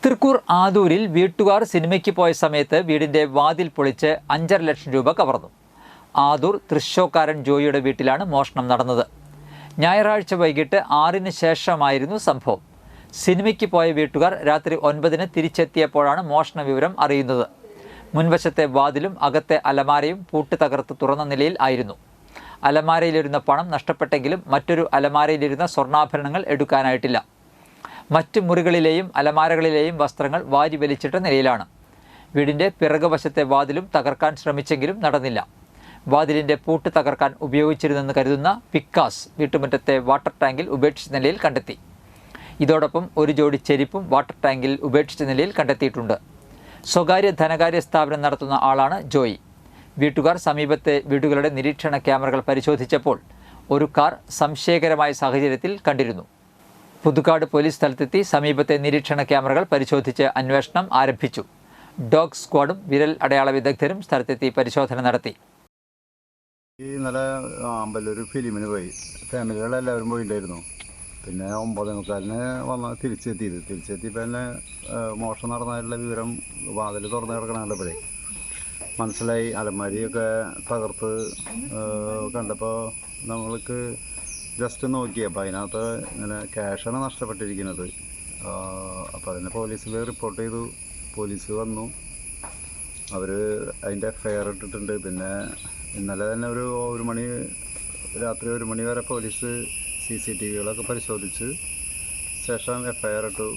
തൃക്കൂർ ആദൂരിൽ വീട്ടുകാർ സിനിമയ്ക്ക് പോയ സമയത്ത് വീടിൻ്റെ വാതിൽ പൊളിച്ച് 5.5 ലക്ഷം രൂപ കവർന്നു. ആദൂർ തൃശ്ശോക്കാരൻ ജോയിയുടെ വീട്ടിലാണ് മോഷണം നടന്നത്. ഞായറാഴ്ച വൈകിട്ട് 6-ന് ശേഷമായിരുന്നു സംഭവം. സിനിമയ്ക്ക് പോയ വീട്ടുകാർ രാത്രി 9-ന് തിരിച്ചെത്തിയപ്പോഴാണ് മോഷണ വിവരം അറിയുന്നത്. മുൻവശത്തെ വാതിലും അകത്തെ അലമാരയും പൂട്ട് തകർത്ത് തുറന്ന നിലയിൽ ആയിരുന്നു. അലമാരയിലിരുന്ന പണം നഷ്ടപ്പെട്ടെങ്കിലും മറ്റൊരു അലമാരയിലിരുന്ന സ്വർണ്ണാഭരണങ്ങൾ എടുക്കാനായിട്ടില്ല. മറ്റ് മുറികളിലെയും അലമാരകളിലെയും വസ്ത്രങ്ങൾ വാരി വലിച്ചിട്ട നിലയിലാണ്. വീടിൻ്റെ പിറകുവശത്തെ വാതിലും തകർക്കാൻ ശ്രമിച്ചെങ്കിലും നടന്നില്ല. വാതിലിൻ്റെ പൂട്ട് തകർക്കാൻ ഉപയോഗിച്ചിരുന്നെന്ന് കരുതുന്ന പിക്കാസ് വീട്ടുമുറ്റത്തെ വാട്ടർ ടാങ്കിൽ ഉപേക്ഷിച്ച നിലയിൽ കണ്ടെത്തി. ഇതോടൊപ്പം ഒരു ജോഡി ചെരിപ്പും വാട്ടർ ടാങ്കിൽ ഉപേക്ഷിച്ച നിലയിൽ കണ്ടെത്തിയിട്ടുണ്ട്. സ്വകാര്യ ധനകാര്യ സ്ഥാപനം നടത്തുന്ന ആളാണ് ജോയി. വീട്ടുകാർ സമീപത്തെ വീടുകളുടെ നിരീക്ഷണ ക്യാമറകൾ പരിശോധിച്ചപ്പോൾ ഒരു കാർ സംശയകരമായ സാഹചര്യത്തിൽ കണ്ടിരുന്നു. പുതുക്കാട് പോലീസ് സ്ഥലത്തെത്തി സമീപത്തെ നിരീക്ഷണ ക്യാമറകൾ പരിശോധിച്ച് അന്വേഷണം ആരംഭിച്ചു. ഡോഗ് സ്ക്വാഡും വിരൽ അടയാള വിദഗ്ധരും സ്ഥലത്തെത്തി പരിശോധന നടത്തി. ഇന്നലെ അമ്പലൂർ ഫിലിമിന് പോയി. ഫാമിലികളെല്ലാവരും പോയിട്ടുണ്ടായിരുന്നു. പിന്നെ 9:45 തിരിച്ചെത്തിയപ്പോൾ തന്നെ മോഷണം നടന്നതായിട്ടുള്ള വിവരം വാതിൽ തുറന്ന് കിടക്കണപ്പോഴേ മനസ്സിലായി. അലമാരിയൊക്കെ തകർത്ത് കണ്ടപ്പോൾ നമ്മൾക്ക് ജസ്റ്റ് നോക്കിയപ്പോൾ അതിനകത്ത് ഇങ്ങനെ ക്യാഷാണ് നഷ്ടപ്പെട്ടിരിക്കുന്നത്. അപ്പോൾ അതിനെ പോലീസിൽ റിപ്പോർട്ട് ചെയ്തു. പോലീസ് വന്നു. അവർ അതിൻ്റെ FIR ഇട്ടിട്ടുണ്ട്. പിന്നെ ഇന്നലെ തന്നെ രാത്രി 1 മണി വരെ പോലീസ് CCTVകളൊക്കെ പരിശോധിച്ച് ശേഷം FIR ഇട്ടു.